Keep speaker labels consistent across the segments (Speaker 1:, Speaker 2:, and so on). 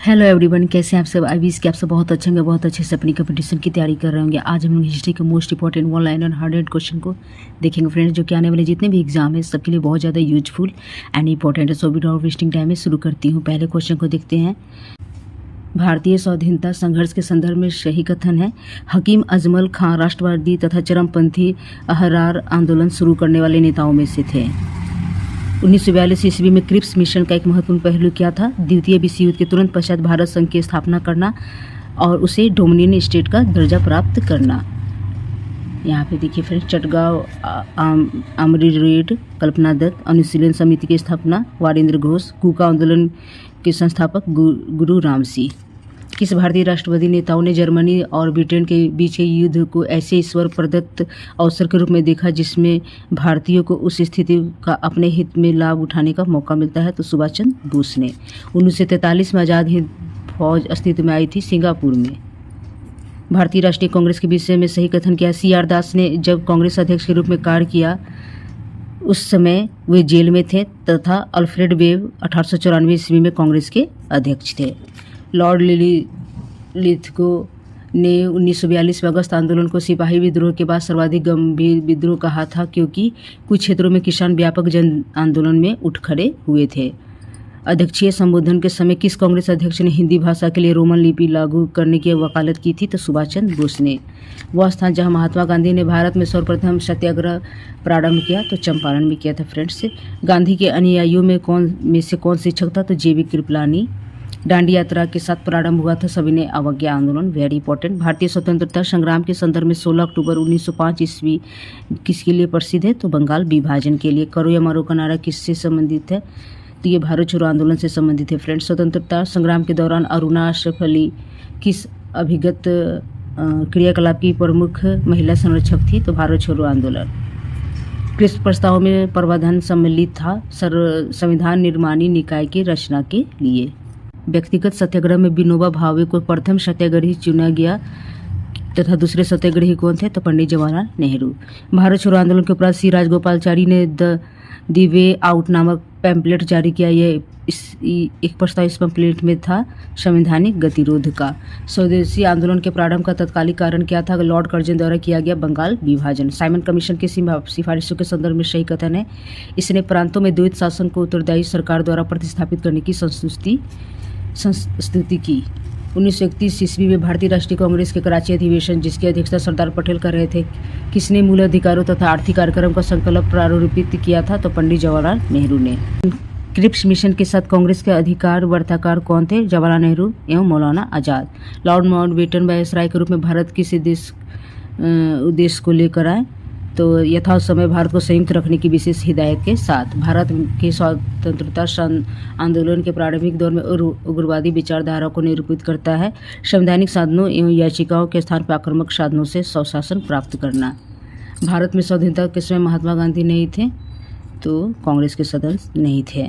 Speaker 1: Hello everyone, कैसे हैं आप सब। आई विश कि आप सब बहुत अच्छे होंगे, बहुत अच्छे से अपनी कंपटीशन की तैयारी कर रहे होंगे। आज हम लोग हिस्ट्री के मोस्ट इंपॉर्टेंट 1 लाइन और 100 क्वेश्चन को देखेंगे फ्रेंड्स, जो कि आने वाले जितने भी एग्जाम है सबके लिए बहुत ज़्यादा यूजफुल एंड इंपॉर्टेंट है। सो विदाउट वेस्टिंग टाइम में शुरू करती हूँ। पहले क्वेश्चन को देखते हैं। भारतीय स्वाधीनता संघर्ष के संदर्भ में सही कथन है। हकीम अजमल खां राष्ट्रवादी तथा चरमपंथी अहरार आंदोलन शुरू करने वाले नेताओं में से थे। 1942 ईस्वी में क्रिप्स मिशन का एक महत्वपूर्ण पहलू क्या था? द्वितीय विश्व युद्ध के तुरंत पश्चात भारत संघ की स्थापना करना और उसे डोमिनियन स्टेट का दर्जा प्राप्त करना। यहाँ पे देखिए फ्रेंड्स, चटगांव आमरी रेड, कल्पना दत्त, अनुशीलन समिति की स्थापना वारेंद्र घोष, कूका आंदोलन के संस्थापक गुरु रामसी। किस भारतीय राष्ट्रवादी नेताओं ने जर्मनी और ब्रिटेन के बीच के युद्ध को ऐसे ईश्वर प्रदत्त अवसर के रूप में देखा जिसमें भारतीयों को उस स्थिति का अपने हित में लाभ उठाने का मौका मिलता है? तो सुभाष चंद्र बोस ने। 1943 में आज़ाद हिंद फौज अस्तित्व में आई थी सिंगापुर में। भारतीय राष्ट्रीय कांग्रेस के विषय में सही कथन किया। CR दास ने जब कांग्रेस अध्यक्ष के रूप में कार्य किया उस समय वे जेल में थे तथा अल्फ्रेड वेब 1894 ईस्वी में कांग्रेस के अध्यक्ष थे। लॉर्ड लिथगो ने 1942 में अगस्त आंदोलन को सिपाही विद्रोह के बाद सर्वाधिक गंभीर विद्रोह कहा था, क्योंकि कुछ क्षेत्रों में किसान व्यापक जन आंदोलन में उठ खड़े हुए थे। अध्यक्षीय संबोधन के समय किस कांग्रेस अध्यक्ष ने हिंदी भाषा के लिए रोमन लिपि लागू करने की वकालत की थी? तो सुभाष चंद्र बोस ने। वह स्थान जहां महात्मा गांधी ने भारत में सर्वप्रथम सत्याग्रह प्रारंभ किया तो चंपारण में किया था फ्रेंड्स। गांधी के अनुयायियों में से कौन शिक्षक था? तो JB कृपलानी। दांडी यात्रा के साथ प्रारंभ हुआ था सविनय अवज्ञा आंदोलन, वेरी इंपॉर्टेंट। भारतीय स्वतंत्रता संग्राम के संदर्भ में 16 अक्टूबर 1905 ईस्वी किसके लिए प्रसिद्ध है? तो बंगाल विभाजन के लिए। करो या मरो का नारा किससे संबंधित है? तो ये भारत छोड़ो आंदोलन से संबंधित है फ्रेंड्स। स्वतंत्रता संग्राम के दौरान अरुणा अशरफ अली किस अभिगत क्रियाकलाप की प्रमुख महिला संरक्षक थी? तो भारत छोड़ो आंदोलन। किस प्रस्ताव में प्रावधान सम्मिलित था? संविधान निर्माणी निकाय की रचना के लिए। व्यक्तिगत सत्याग्रह में विनोबा भावे को प्रथम सत्याग्रही चुना गया तथा दूसरे सत्याग्रही कौन थे? तो पंडित जवाहरलाल नेहरू। भारत छोड़ो आंदोलन के उपरांत C राजगोपालचारी ने द वे आउट नामक पैम्पलेट जारी किया। यह एक प्रस्ताव इस पैम्पलेट में था संवैधानिक गतिरोध का। स्वदेशी आंदोलन के प्रारंभ का तत्कालिक कारण क्या था? लॉर्ड कर्जन द्वारा किया गया बंगाल विभाजन। साइमन कमीशन की सिफारिशों के संदर्भ में सही कथन है। इसने प्रांतों में द्वैत शासन को उत्तरदायी सरकार द्वारा प्रतिस्थापित करने की संस्तुति की। 1931 ईस्वी में भारतीय राष्ट्रीय कांग्रेस के कराची अधिवेशन, जिसकी अध्यक्षता सरदार पटेल कर रहे थे, किसने मूल अधिकारों तथा आर्थिक कार्यक्रम का संकल्प प्रारूपित किया था? तो पंडित जवाहरलाल नेहरू ने। क्रिप्स मिशन के साथ कांग्रेस के अधिकार वार्ताकार कौन थे? जवाहरलाल नेहरू एवं Maulana Azad. Lord Mountbatten viceroy के रूप में भारत किस उद्देश्य को लेकर आए? तो यथा समय भारत को संयुक्त रखने की विशेष हिदायत के साथ। भारत के स्वतंत्रता आंदोलन के प्रारंभिक दौर में उग्रवादी विचारधारा को निरूपित करता है। संवैधानिक साधनों एवं याचिकाओं के स्थान पर आक्रामक साधनों से स्वशासन प्राप्त करना। भारत में स्वाधीनता के समय महात्मा गांधी नहीं थे तो कांग्रेस के सदस्य नहीं थे।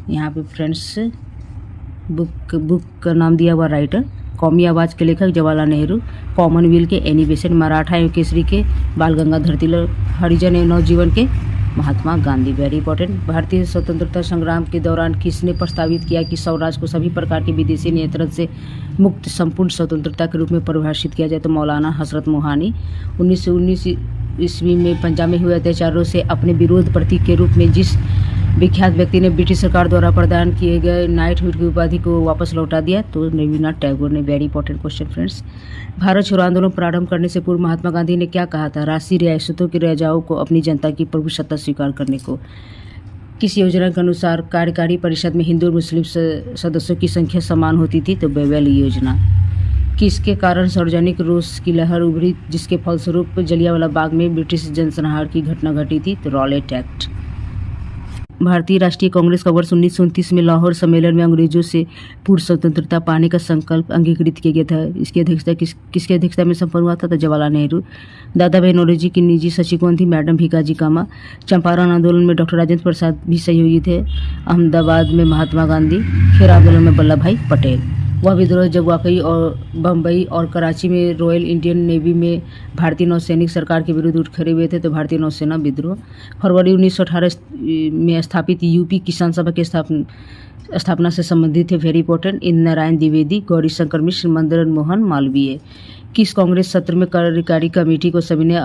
Speaker 1: यहाँ पे फ्रेंड्स बुक का नाम दिया हुआ राइटर, कौमी आवाज़ के लेखक जवाहरलाल नेहरू, कॉमनवेल्थ के एनी बेसेंट, मराठा एवं केसरी के बाल गंगाधर तिलक, हरिजन एवं नवजीवन के महात्मा गांधी, वेरी इंपॉर्टेंट। भारतीय स्वतंत्रता संग्राम के दौरान किसने प्रस्तावित किया कि स्वराज को सभी प्रकार के विदेशी नियंत्रण से मुक्त संपूर्ण स्वतंत्रता के रूप में परिभाषित किया जाए? तो मौलाना हजरत मोहानी। 1919 ईस्वी में पंजाब में हुए अत्याचारों से अपने विरोध प्रतीक के रूप में जिस विख्यात व्यक्ति ने ब्रिटिश सरकार द्वारा प्रदान किए गए नाइटहुड की उपाधि को वापस लौटा दिया? तो रविन्द्रनाथ टैगोर ने, very important question friends. Bharat छोड़ो आंदोलन प्रारंभ करने से पूर्व महात्मा गांधी ने क्या कहा था? राष्ट्रीय रियासतों के राजाओं को अपनी जनता की प्रभुसत्ता स्वीकार करने को। किस योजना के अनुसार कार्यकारी परिषद में हिंदू और मुस्लिम सदस्यों की संख्या समान होती थी? तो बेवेल योजना। किसके कारण सार्वजनिक रोष की लहर उभरी जिसके फलस्वरूप जलियांवाला बाग में ब्रिटिश जनसंहार की घटना घटी थी? तो रॉलेट एक्ट। भारतीय राष्ट्रीय कांग्रेस का वर्ष 1929 में लाहौर सम्मेलन में अंग्रेजों से पूर्ण स्वतंत्रता पाने का संकल्प अंगीकृत किया गया था। इसकी अध्यक्षता किसकी अध्यक्षता में संपन्न हुआ था? तो जवाहरलाल नेहरू। दादा भाई नौरोजी की निजी सचिव कौन थी? मैडम भीकाजी कामा। चंपारण आंदोलन में डॉक्टर राजेंद्र प्रसाद भी सहयोगी थे। अहमदाबाद में महात्मा गांधी। खेर आंदोलन में वल्लभ भाई पटेल। वह विद्रोह जब वाकई और बम्बई और कराची में रॉयल इंडियन नेवी में भारतीय नौसैनिक सरकार के विरुद्ध उठ खड़े हुए थे तो भारतीय नौसेना विद्रोह। फरवरी 1918 में स्थापित यूपी किसान सभा की स्थापना से संबंधित है, वेरी इंपॉर्टेंट। इंदिरा नारायण द्विवेदी, गौरी शंकर मिश्र, मदन मोहन मालवीय। किस कांग्रेस सत्र में कार्यकारी कमेटी को सविनय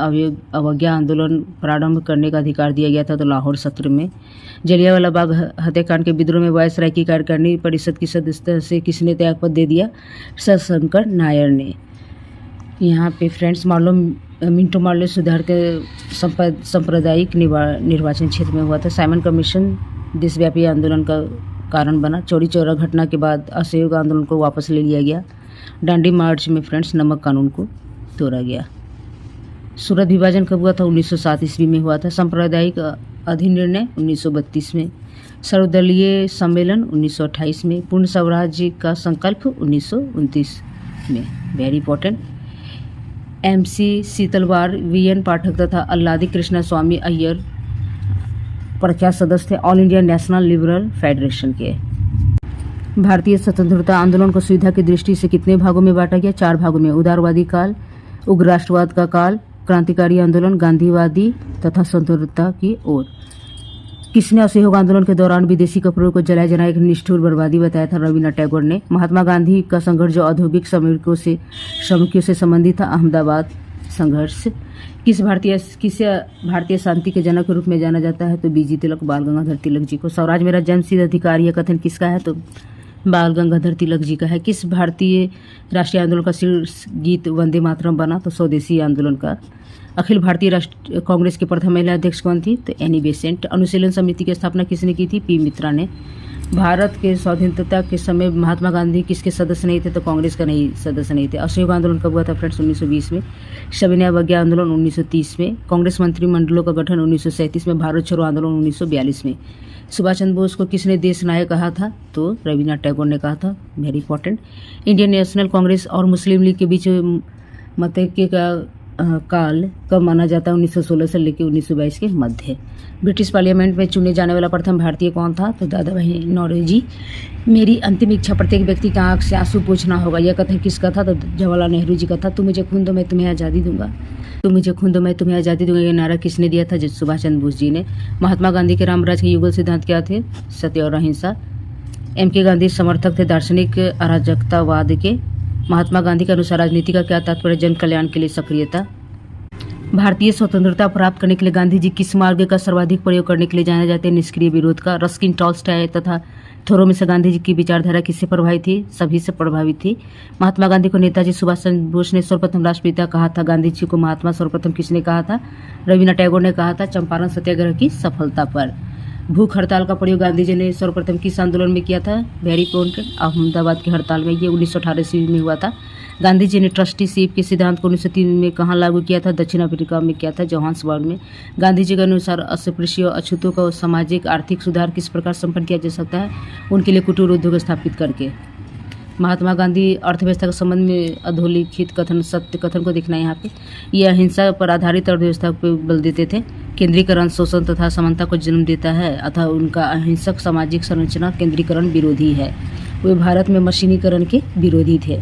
Speaker 1: अवज्ञा आंदोलन प्रारंभ करने का अधिकार दिया गया था? तो लाहौर सत्र में। जलियांवाला बाग हत्याकांड के विद्रोह में वायसराय की कार्यकारिणी परिषद की सदस्यता से किसने त्यागपत्र दे दिया? शंकर नायर ने। यहाँ पे फ्रेंड्स मिंटो मार्ले सुधार के सांप्रदायिक निर्वाचन क्षेत्र में हुआ था। साइमन कमीशन देशव्यापी आंदोलन का कारण बना। चौरी चौरा घटना के बाद असहयोग आंदोलन को वापस ले लिया गया। डांडी मार्च में फ्रेंड्स नमक कानून को तोड़ा गया। सूरत विभाजन कब हुआ था? 1907 ईस्वी में हुआ था। सांप्रदायिक अधिनिर्णय 1932 में। सर्वदलीय सम्मेलन 1928 में। पूर्ण स्वराज्य का संकल्प 1929 में। Very important. MC शीतलवार, VN पाठक तथा अल्लादी कृष्णा स्वामी अय्यर प्रख्यात सदस्य थे all India national liberal federation के। भारतीय स्वतंत्रता आंदोलन को सुविधा की दृष्टि से कितने भागों में बांटा गया? 4 भागों में। उदारवादी काल, उग्र राष्ट्रवाद का काल, क्रांतिकारी आंदोलन, गांधीवादी तथा स्वतंत्रता की ओर। किसने असहयोग आंदोलन के दौरान विदेशी कपड़ों को जलाए जाना एक निष्ठुर बर्बादी बताया था? रविन्द्रनाथ टैगोर ने। महात्मा गांधी का संघर्ष जो औद्योगिक श्रमिकों से संबंधित था, अहमदाबाद संघर्ष। किसे भारतीय शांति के जनक के रूप में जाना जाता है? तो बीजी तिलक, बाल गंगाधर तिलक जी को। स्वराज मेरा जन्मसिद्ध अधिकार, यह कथन किसका है? तो बाल गंगाधर तिलक जी का है। किस भारतीय राष्ट्रीय आंदोलन का शीर्ष गीत वंदे मातरम बना? तो स्वदेशी आंदोलन का। अखिल भारतीय राष्ट्रीय कांग्रेस की प्रथम महिला अध्यक्ष कौन थी? तो एनी बेसेंट। अनुशीलन समिति की स्थापना किसने की थी? P मित्रा ने। भारत के स्वाधीनता के समय महात्मा गांधी किसके सदस्य नहीं थे? तो कांग्रेस का नहीं सदस्य नहीं थे। असहयोग आंदोलन कब हुआ था फ्रेंड्स? 1920 में। सविनय अवज्ञा आंदोलन 1930 में। कांग्रेस मंत्रिमंडलों का गठन 1937 में। भारत छोड़ो आंदोलन 1942 में। सुभाष चंद्र बोस को किसने देश नायक कहा था? तो रविन्द्रनाथ टैगोर ने कहा था। Very important. Indian national Congress और मुस्लिम लीग के बीच मतैक्य का काल कब माना जाता है? 1916 से लेकर 1922 के मध्य। ब्रिटिश पार्लियामेंट में चुने जाने वाला प्रथम भारतीय कौन था? तो दादा भाई नौरोजी। मेरी अंतिम इच्छा प्रत्येक व्यक्ति की आंख से आंसू पोंछना होगा, यह कथन किसका था? तो जवाहरलाल नेहरू जी का था। तुम मुझे खून दो मैं तुम्हें आज़ादी दूंगा, तुम मुझे खून दो मैं तुम्हें आज़ादी दूंगा, ये नारा किसने दिया था? सुभाष चंद्र बोस जी ने। महात्मा गांधी के रामराज के युगल सिद्धांत क्या थे? सत्य और अहिंसा। MK गांधी समर्थक थे दार्शनिक अराजकतावाद के। महात्मा गांधी के अनुसार राजनीति का क्या तात्पर्य? जन कल्याण के लिए सक्रियता। भारतीय स्वतंत्रता प्राप्त करने के लिए गांधी जी किस मार्ग का सर्वाधिक प्रयोग करने के लिए जाने जाते हैं? निष्क्रिय विरोध का। रस्किन, टॉल्स्टॉय तथा थोरो में से गांधी जी की विचारधारा किससे प्रभावित थी? सभी से प्रभावित थी। महात्मा गांधी को नेताजी सुभाष चंद्र बोस ने सर्वप्रथम राष्ट्रपिता कहा था। गांधी जी को महात्मा सर्वप्रथम किसने कहा था? रविन्द्रनाथ टैगोर ने कहा था। चंपारण सत्याग्रह की सफलता पर। भूख हड़ताल का प्रयोग गांधी जी ने सर्वप्रथम किस आंदोलन में किया था? Very important. अहमदाबाद की हड़ताल में। ये 1918 ईस्वी में हुआ था। गांधी जी ने ट्रस्टीशिप के सिद्धांत को 1903 में कहाँ लागू किया था? दक्षिण अफ्रीका में किया था, जोहान्सबर्ग में। गांधी जी के अनुसार अस्पृश्यों, अछूतों का सामाजिक आर्थिक सुधार किस प्रकार संपन्न किया जा सकता है? उनके लिए कुटीर उद्योग स्थापित करके। महात्मा गांधी अर्थव्यवस्था के संबंध में अधोलिखित कथन, सत्य कथन को देखना है यहाँ पे। ये अहिंसा पर आधारित अर्थव्यवस्था पर बल देते थे। केंद्रीकरण शोषण तथा समानता को जन्म देता है, अतः उनका अहिंसक सामाजिक संरचना केंद्रीकरण विरोधी है। वे भारत में मशीनीकरण के विरोधी थे।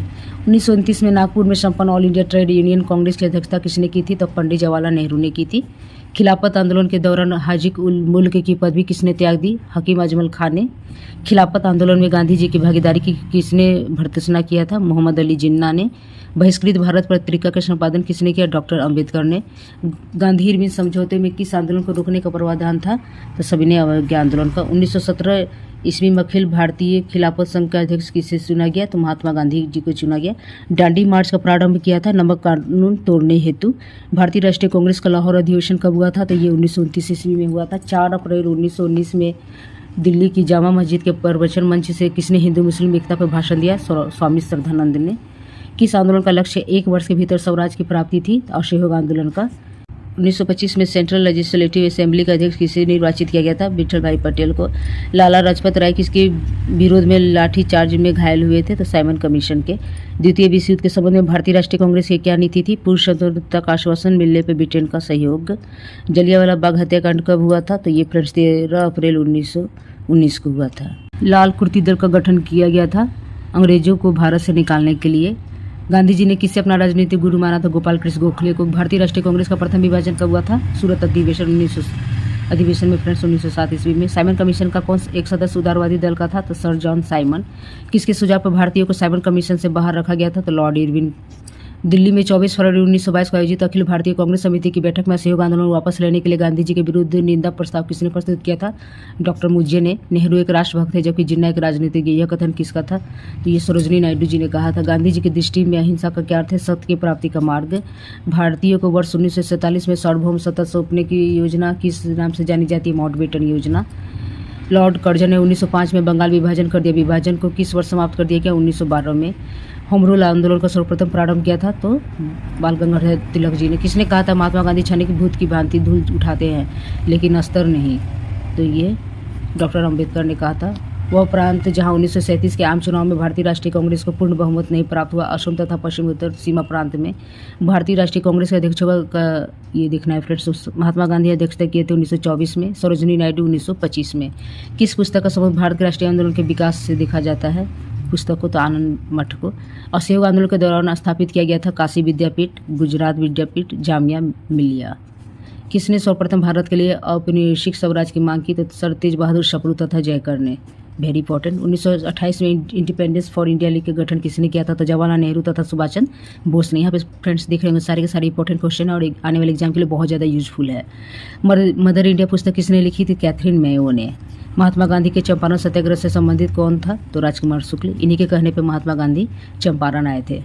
Speaker 1: 1929 में नागपुर में संपन्न all India trade union Congress की अध्यक्षता किसने की थी? तो पंडित जवाहरलाल नेहरू ने की थी। खिलाफत आंदोलन के दौरान हाजिक उल मुल्क की पदवी किसने त्याग दी? हकीम अजमल खान ने। खिलाफत आंदोलन में गांधी जी की भागीदारी की किसने भर्त्सना किया था? मोहम्मद अली जिन्ना ने। बहिष्कृत भारत पत्रिका का संपादन किसने किया? डॉक्टर अंबेडकर ने। गांधी इरविन समझौते में किस आंदोलन को रोकने का प्रावधान था? तो सविनय अवज्ञा आंदोलन का। 1917 ईस्वी में अखिल भारतीय खिलाफत संघ का अध्यक्ष किसे चुना गया? तो महात्मा गांधी जी को चुना गया। दांडी मार्च का प्रारंभ किया था नमक कानून तोड़ने हेतु। भारतीय राष्ट्रीय कांग्रेस का लाहौर अधिवेशन कब हुआ था? तो ये 1929 ईस्वी में हुआ था। 4 अप्रैल 1919 में दिल्ली की जामा मस्जिद के प्रवचन मंच से किसने हिंदू मुस्लिम एकता पर भाषण दिया? स्वामी श्रद्धानंद ने। किस आंदोलन का लक्ष्य 1 वर्ष के भीतर स्वराज की प्राप्ति थी? असहयोग आंदोलन का। 1925 में सेंट्रल लेजिस्लेटिव असेंबली का अध्यक्ष किसे निर्वाचित किया गया था? विठल भाई पटेल को। लाला लाजपत राय किसके विरोध में लाठी चार्ज में घायल हुए थे? तो साइमन कमीशन के। द्वितीय विश्व युद्ध के संबंध में भारतीय राष्ट्रीय कांग्रेस की क्या नीति थी? पूर्ण स्वतंत्रता का आश्वासन मिलने पर ब्रिटेन का सहयोग। जलियांवाला बाग हत्याकांड कब हुआ था? तो ये फ्रेंड्स 13 अप्रैल 1919 को हुआ था। लाल कुर्ती दल का गठन किया गया था अंग्रेजों को भारत से निकालने के लिए। गांधी जी ने किसे अपना राजनीतिक गुरु माना था? गोपाल कृष्ण गोखले को। भारतीय राष्ट्रीय कांग्रेस का प्रथम विभाजन कब हुआ था? सूरत अधिवेशन अधिवेशन में फ्रेंड्स 1907 ईस्वी में। साइमन कमीशन का कौन एक सदस्य उदारवादी दल का था? तो सर जॉन साइमन। किसके सुझाव पर भारतीयों को साइमन कमीशन से बाहर रखा गया था? तो लॉर्ड इरविन। दिल्ली में 24 फरवरी 1922 को आयोजित अखिल भारतीय कांग्रेस समिति की बैठक में असहयोग आंदोलन वापस लेने के लिए गांधी जी के विरुद्ध निंदा प्रस्ताव किसने प्रस्तुत किया था? डॉक्टर मुज्जे ने। नेहरू एक राष्ट्रभक्त थे जबकि जिन्ना एक राजनीतिज्ञ। यह कथन किसका था? तो ये सरोजनी नायडू जी ने कहा था। गांधी जी की दृष्टि में अहिंसा का क्या अर्थ है? सत्य की प्राप्ति का मार्ग। भारतीयों को वर्ष 1947 में सार्वभौम सत्ता सौंपने की योजना किस नाम से जानी जाती है? माउंटबेटन योजना। लॉर्ड कर्जन ने 1905 में बंगाल विभाजन कर दिया। विभाजन को किस वर्ष समाप्त कर दिया गया? 1912 में। होम रूल आंदोलन का सर्वप्रथम प्रारंभ किया था? तो बाल गंगाधर तिलक जी ने। किसने कहा था महात्मा गांधी छाने की भूत की भांति धूल उठाते हैं लेकिन अस्तर नहीं? तो ये डॉक्टर अम्बेडकर ने कहा था। वह प्रांत जहां 1937 के आम चुनाव में भारतीय राष्ट्रीय कांग्रेस को पूर्ण बहुमत नहीं प्राप्त हुआ, असम तथा पश्चिम उत्तर सीमा प्रांत में भारतीय राष्ट्रीय कांग्रेस के अध्यक्ष का ये देखना है फ्रेंड्स। महात्मा गांधी अध्यक्षता किए थे 1924 में, सरोजनी नायडू 1925 में। किस पुस्तक का संबंध भारत के राष्ट्रीय आंदोलन के विकास से देखा जाता है? पुस्तक को तो आनंद मठ को। असहयोग आंदोलन के दौरान स्थापित किया गया था काशी विद्यापीठ, गुजरात विद्यापीठ, जामिया मिलिया। किसने सर्वप्रथम भारत के लिए औपनिवेशिक स्वराज की मांग की? तो सर तेज बहादुर सप्रू तथा जयकर ने। Very important. 1928 में इंडिपेंडेंस फॉर इंडिया लीग का गठन किसने किया था? तो जवाहरलाल नेहरू तथा सुभाष चंद्र बोस ने। यहाँ पे फ्रेंड्स देख रहे होंगे सारे के सारे इंपॉर्टेंट क्वेश्चन है और आने वाले एग्जाम के लिए बहुत ज़्यादा यूजफुल है। मदर इंडिया पुस्तक किसने लिखी थी? कैथरीन मेयो ने। महात्मा गांधी के चंपारण सत्याग्रह से संबंधित कौन था? तो राजकुमार शुक्ल। इन्हीं के कहने पर महात्मा गांधी चंपारण आए थे।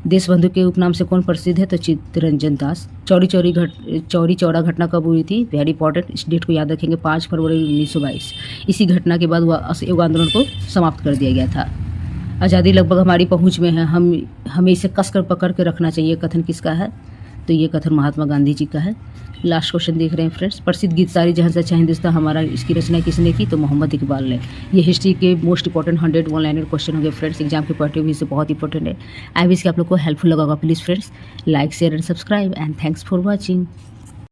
Speaker 1: देशबंधु के उपनाम से कौन प्रसिद्ध है? तो चित्तरंजन दास। चौरी चौरा घटना कब हुई थी? वेरी इंपॉर्टेंट, इस डेट को याद रखेंगे, 5 फरवरी 1922। इसी घटना के बाद वह असहयोग आंदोलन को समाप्त कर दिया गया था। आज़ादी लगभग हमारी पहुंच में है, हमें इसे कसकर पकड़ के रखना चाहिए, कथन किसका है? तो ये कथन महात्मा गांधी जी का है। लास्ट क्वेश्चन देख रहे हैं फ्रेंड्स। प्रसिद्ध गीत सारी जहां से अच्छा हिंदुस्तान हमारा, इसकी रचना किसने की? तो मोहम्मद इकबाल ने। ये हिस्ट्री के most important 100 one liner question होंगे फ्रेंड्स, एग्जाम के पॉइंट ऑफ व्यू से बहुत इंपॉर्टेंट है। आई विश कि आप लोग को हेल्पफुल लगा होगा। Please friends like share and subscribe and thanks for watching.